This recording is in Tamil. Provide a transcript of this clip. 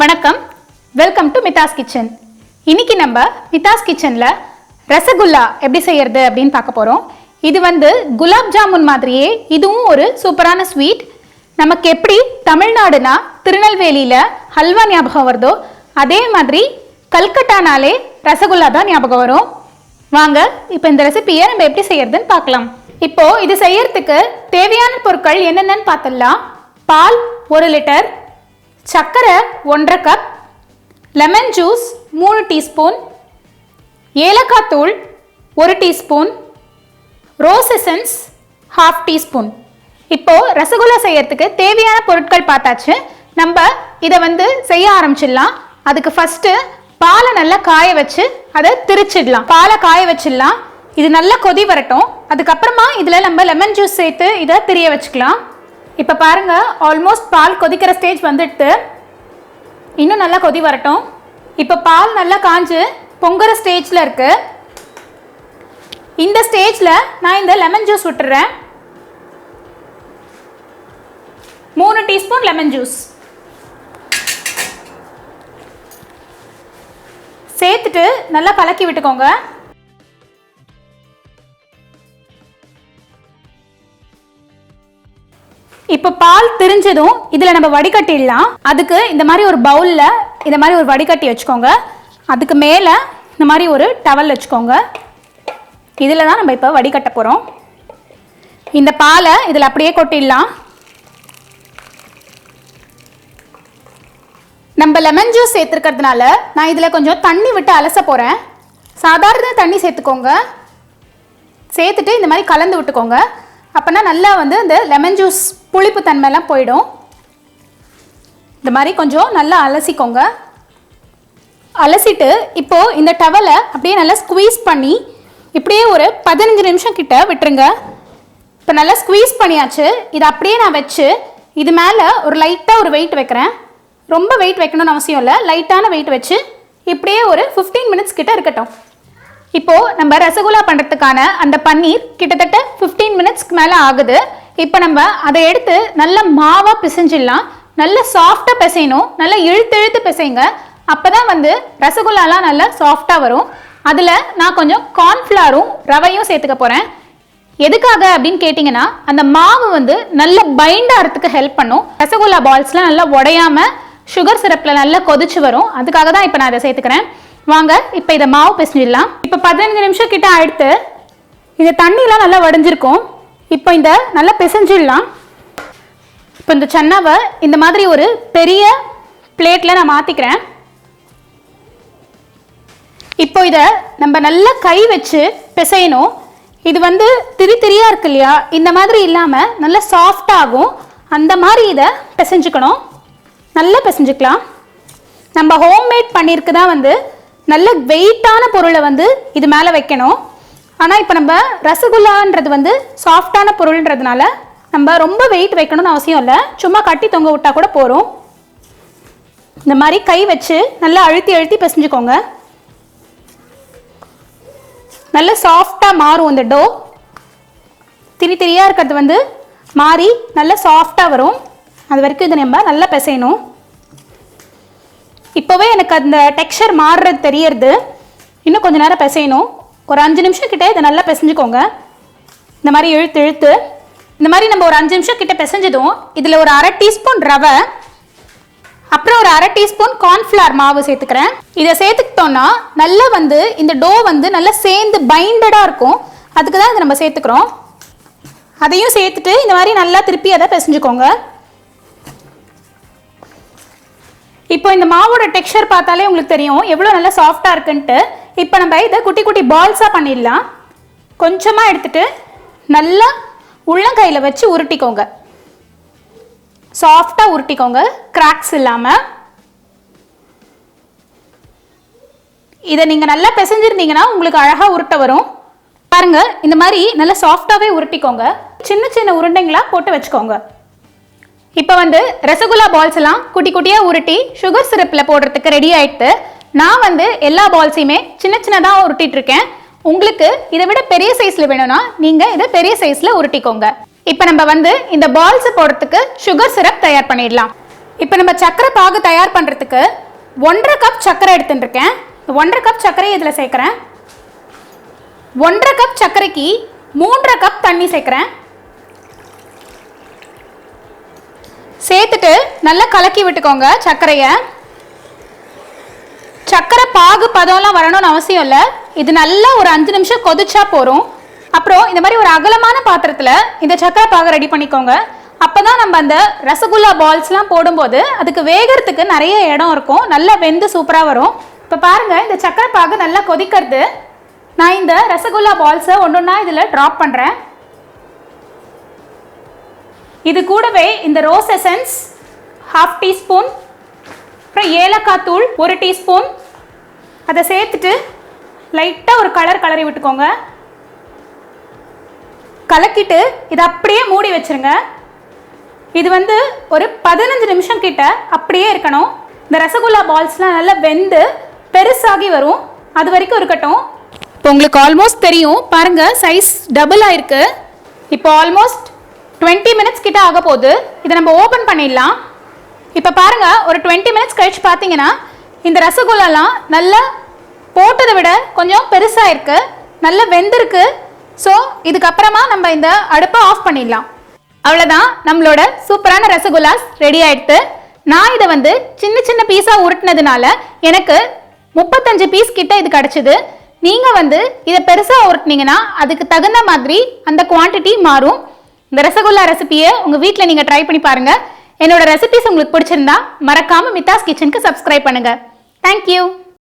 வணக்கம், வெல்கம் டு மிதாஸ் கிச்சன். இன்னைக்கு நம்ம மிதாஸ் கிச்சன்ல ரசகுல்லா எப்படி செய்யறது அப்படின்னு பார்க்க போறோம். இது குலாப் ஜாமுன் மாதிரியே இதுவும் ஒரு சூப்பரான ஸ்வீட். நமக்கு எப்படி தமிழ்நாடுனா திருநெல்வேலியில ஹல்வா ஞாபகம் வருதோ அதே மாதிரி கல்கட்டானாலே ரசகுல்லா தான் ஞாபகம் வரும். வாங்க இப்போ இந்த ரெசிபியை நம்ம எப்படி செய்யறதுன்னு பார்க்கலாம். இப்போ இது செய்யறதுக்கு தேவையான பொருட்கள் என்னென்னு பார்த்தலாம். பால் 1 லிட்டர், சர்க்கரை 1.5 கப், லெமன் ஜூஸ் 3 டீஸ்பூன், ஏலக்காய் தூள் 1 டீஸ்பூன், ரோஸ் எசன்ஸ் 1/2 டீஸ்பூன். இப்போ ரசகுல்லா செய்யறதுக்கு தேவையான பொருட்கள் பார்த்தாச்சு. நம்ம இதை செய்ய ஆரம்பிச்சிடலாம். அதுக்கு ஃபர்ஸ்ட் பாலை நல்லா காய வச்சு அதை திரிச்சிடலாம். பாலை காய வச்சிடலாம். இது நல்லா கொதி வரட்டும். அதுக்கப்புறமா இதில் நம்ம லெமன் ஜூஸ் சேர்த்து இதை திரிய வச்சுக்கலாம். இப்போ பாருங்க, ஆல்மோஸ்ட் பால் கொதிக்கிற ஸ்டேஜ் வந்துடுது. இன்னும் நல்லா கொதி வரட்டும். இப்போ பால் நல்லா காஞ்சு பொங்குற ஸ்டேஜில் இருக்கு. இந்த ஸ்டேஜில் நான் இந்த லெமன் ஜூஸ் விட்டுறேன். 3 டீஸ்பூன் லெமன் ஜூஸ் சேர்த்துட்டு நல்லா கலக்கி விட்டுக்கோங்க. இப்போ பால் திரிஞ்சதும் இதில் நம்ம வடிகட்டிடலாம். அதுக்கு இந்த மாதிரி ஒரு பவுலில் இந்த மாதிரி ஒரு வடிகட்டி வச்சுக்கோங்க. அதுக்கு மேலே இந்த மாதிரி ஒரு டவல் வச்சுக்கோங்க. இதில் தான் நம்ம இப்போ வடிகட்ட போகிறோம். இந்த பாலை இதில் அப்படியே கொட்டிடலாம். நம்ம லெமன் ஜூஸ் சேர்த்துருக்கிறதுனால நான் இதில் கொஞ்சம் தண்ணி விட்டு அலச போகிறேன். சாதாரண தண்ணி சேர்த்துக்கோங்க. சேர்த்துட்டு இந்த மாதிரி கலந்து விட்டுக்கோங்க. அப்போனா நல்லா இந்த லெமன் ஜூஸ் புளிப்பு தன்மைலாம் போயிடும். இந்த மாதிரி கொஞ்சம் நல்லா அலசிக்கோங்க. அலசிட்டு இப்போது இந்த டவலை அப்படியே நல்லா ஸ்குவீஸ் பண்ணி இப்படியே ஒரு 15 நிமிஷம் கிட்ட விட்டுருங்க. இப்போ நல்லா ஸ்குவீஸ் பண்ணியாச்சு. இதை அப்படியே நான் வச்சு இது மேலே ஒரு லைட்டாக ஒரு வெயிட் வைக்கிறேன். ரொம்ப வெயிட் வைக்கணும்னு அவசியம் இல்லை. லைட்டான வெயிட் வச்சு இப்படியே ஒரு 15 மினிட்ஸ் கிட்ட இருக்கட்டும். இப்போது நம்ம ரசகுல்லா பண்ணுறதுக்கான அந்த பன்னீர் கிட்டத்தட்ட 15 மினிட்ஸ்க்கு மேலே ஆகுது. இப்போ நம்ம அதை எடுத்து நல்ல மாவாக பிசைஞ்சிடலாம். நல்ல சாஃப்டாக பிசையணும். நல்லா இழுத்து பிசைங்க. அப்போ தான் ரசகுல்லாலாம் நல்லா சாஃப்டாக வரும். அதில் நான் கொஞ்சம் கார்ன்ஃப்ளவரும் ரவையும் சேர்த்துக்க போகிறேன். எதுக்காக அப்படின்னு கேட்டிங்கன்னா, அந்த மாவு நல்ல பைண்ட் ஆகிறதுக்கு ஹெல்ப் பண்ணும். ரசகுல்லா பால்ஸ்லாம் நல்லா உடையாமல் சுகர் சிரப்பில் நல்லா கொதிச்சு வரும். அதுக்காக தான் இப்போ நான் இதை சேர்த்துக்கிறேன். வாங்க இப்போ இதை மாவு பிசைஞ்சிடலாம். இப்போ 15 நிமிஷம் கிட்ட ஆயிடுத்து. இந்த தண்ணிலாம் நல்லா வடிஞ்சிருக்கும். இப்போ இந்த நல்லா பிசைஞ்சிடலாம். இப்போ இந்த சன்னாவை இந்த மாதிரி ஒரு பெரிய பிளேட்டில் நான் மாற்றிக்கிறேன். இப்போ இதை நம்ம நல்லா கை வச்சு பிசையணும். இது திரியாக இருக்கு இல்லையா, இந்த மாதிரி இல்லாமல் நல்லா சாஃப்டாகும். அந்த மாதிரி இதை பிசைஞ்சுக்கணும். நல்லா பிசைஞ்சுக்கலாம். நம்ம ஹோம்மேட் பண்ணியிருக்கு தான் நல்ல வெயிட்டான பொருளை இது மேலே வைக்கணும். ஆனால் இப்போ நம்ம ரசகுல்லான்றது சாஃப்டான பொருள்ன்றதுனால நம்ம ரொம்ப வெயிட் வைக்கணும்னு அவசியம் இல்லை. சும்மா கட்டி தொங்க விட்டா கூட போகிறோம். இந்த மாதிரி கை வச்சு நல்லா அழுத்தி பிசைஞ்சுக்கோங்க. நல்ல சாஃப்டாக மாறும். இந்த டோ திரியாக இருக்கிறது மாறி நல்லா சாஃப்டாக வரும். அது வரைக்கும் இதை நம்ம நல்லா பிசையணும். இப்போவே எனக்கு அந்த டெக்ஸ்சர் மாறுறது தெரியறது. இன்னும் கொஞ்சம் நேரம் பிசையணும். ஒரு 5 நிமிஷம் கிட்டே இதை நல்லா பிசைஞ்சுக்கோங்க. இந்த மாதிரி இழுத்து இந்த மாதிரி நம்ம ஒரு 5 நிமிஷம் கிட்ட பிசைஞ்சதும் இதில் ஒரு 1/2 டீஸ்பூன் ரவை, அப்புறம் ஒரு 1/2 டீஸ்பூன் கார்ன்ஃப்ளவர் மாவு சேர்த்துக்கிறேன். இதை சேர்த்துக்கிட்டோன்னா நல்லா இந்த டோ நல்லா சேர்ந்து பைண்டடாக இருக்கும். அதுக்கு தான் இதை நம்ம சேர்த்துக்கிறோம். அதையும் சேர்த்துட்டு இந்த மாதிரி நல்லா திருப்பி அதை பிசைஞ்சுக்கோங்க. இப்போ இந்த மாவோட டெக்ஸ்சர் பார்த்தாலே உங்களுக்கு தெரியும் எவ்வளோ நல்லா சாஃப்டாக இருக்குன்ட்டு. இப்போ நம்ம இதை குட்டி குட்டி பால்ஸாக பண்ணிடலாம். கொஞ்சமாக எடுத்துட்டு நல்லா உள்ளங்கையில் வச்சு உருட்டிக்கோங்க. சாஃப்டாக உருட்டிக்கோங்க, கிராக்ஸ் இல்லாமல். இதை நீங்கள் நல்லா பிசைஞ்சிருந்தீங்கன்னா உங்களுக்கு அழகாக உருட்ட வரும். பாருங்கள், இந்த மாதிரி நல்லா சாஃப்டாகவே உருட்டிக்கோங்க. சின்ன சின்ன உருண்டைங்களாக போட்டு வச்சுக்கோங்க. இப்போ ரசகுல்லா பால்ஸ் எல்லாம் குட்டி குட்டியாக உருட்டி சுகர் சிரப்பில் போடுறதுக்கு ரெடி ஆகிட்டு நான் எல்லா பால்ஸையுமே சின்ன சின்னதாக உருட்டிட்டு இருக்கேன். உங்களுக்கு இதை விட பெரிய சைஸில் வேணும்னா நீங்கள் இதை பெரிய சைஸில் உருட்டிக்கோங்க. இப்போ நம்ம இந்த பால்ஸ் போடுறதுக்கு சுகர் சிரப் தயார் பண்ணிடலாம். இப்போ நம்ம சக்கரை பாகு தயார் பண்ணுறதுக்கு 1.5 கப் சக்கரை எடுத்துட்டுருக்கேன். 1.5 கப் சர்க்கரையை இதில் சேர்க்குறேன். 1.5 கப் சர்க்கரைக்கு 3.5 கப் தண்ணி சேர்க்குறேன். சேர்த்துட்டு நல்லா கலக்கி விட்டுக்கோங்க சர்க்கரையை. சர்க்கரை பாகு பதம்லாம் வரணும்னு அவசியம் இல்லை. இது நல்லா ஒரு 5 நிமிஷம் கொதிச்சா போகிறோம். அப்புறம் இந்த மாதிரி ஒரு அகலமான பாத்திரத்தில் இந்த சர்க்கரை பாகு ரெடி பண்ணிக்கோங்க. அப்போ தான் நம்ம அந்த ரசகுல்லா பால்ஸ்லாம் போடும்போது அதுக்கு வேகிறதுக்கு நிறைய இடம் இருக்கும், நல்லா வெந்து சூப்பராக வரும். இப்போ பாருங்கள், இந்த சர்க்கரை பாகு நல்லா கொதிக்கிறது. நான் இந்த ரசகுல்லா பால்ஸை ஒன்றா இதில் ட்ராப் பண்ணுறேன். இது கூடவே இந்த ரோஸ் எசன்ஸ் 1/2 டீஸ்பூன், அப்புறம் ஏலக்காய் தூள் 1 டீஸ்பூன் அதை சேர்த்துட்டு லைட்டாக ஒரு கலரி விட்டுக்கோங்க. கலக்கிட்டு இதை அப்படியே மூடி வச்சுருங்க. இது வந்து ஒரு 15 நிமிஷம் கிட்ட அப்படியே இருக்கணும். இந்த ரசகுல்லா பால்ஸ்லாம் நல்லா வெந்து பெருசாகி வரும், அது வரைக்கும் இருக்கட்டும். இப்போ உங்களுக்கு ஆல்மோஸ்ட் தெரியும் பாருங்கள், சைஸ் டபுள் ஆயிருக்கு. இப்போ ஆல்மோஸ்ட் 20 மினிட்ஸ் கிட்ட ஆக போகுது. இதை நம்ம ஓப்பன் பண்ணிடலாம். இப்போ பாருங்கள், ஒரு 20 மினிட்ஸ் கழிச்சு பார்த்தீங்கன்னா இந்த ரசகுல்லாலாம் நல்லா போட்டதை விட கொஞ்சம் பெருசாக இருக்கு, நல்லா வெந்திருக்கு. ஸோ இதுக்கப்புறமா நம்ம இந்த அடுப்பை ஆஃப் பண்ணிடலாம். அவ்வளோதான், நம்மளோட சூப்பரான ரசகுல்லாஸ் ரெடி ஆயிடுத்து. நான் இதை வந்து சின்ன சின்ன பீஸாக உருட்டினதுனால எனக்கு 35 பீஸ் கிட்ட இது கிடச்சிது. நீங்கள் வந்து இதை பெருசாக உருட்டினீங்கன்னா அதுக்கு தகுந்த மாதிரி அந்த குவான்டிட்டி மாறும். இந்த ரசகுல்லா ரெசிபியை உங்கள் வீட்டில் நீங்கள் ட்ரை பண்ணி பாருங்கள். என்னோட ரெசிபிஸ் உங்களுக்கு பிடிச்சிருந்தா மறக்காமல் மித்தாஸ் கிச்சனுக்கு சப்ஸ்கிரைப் பண்ணுங்கள். தேங்க்யூ.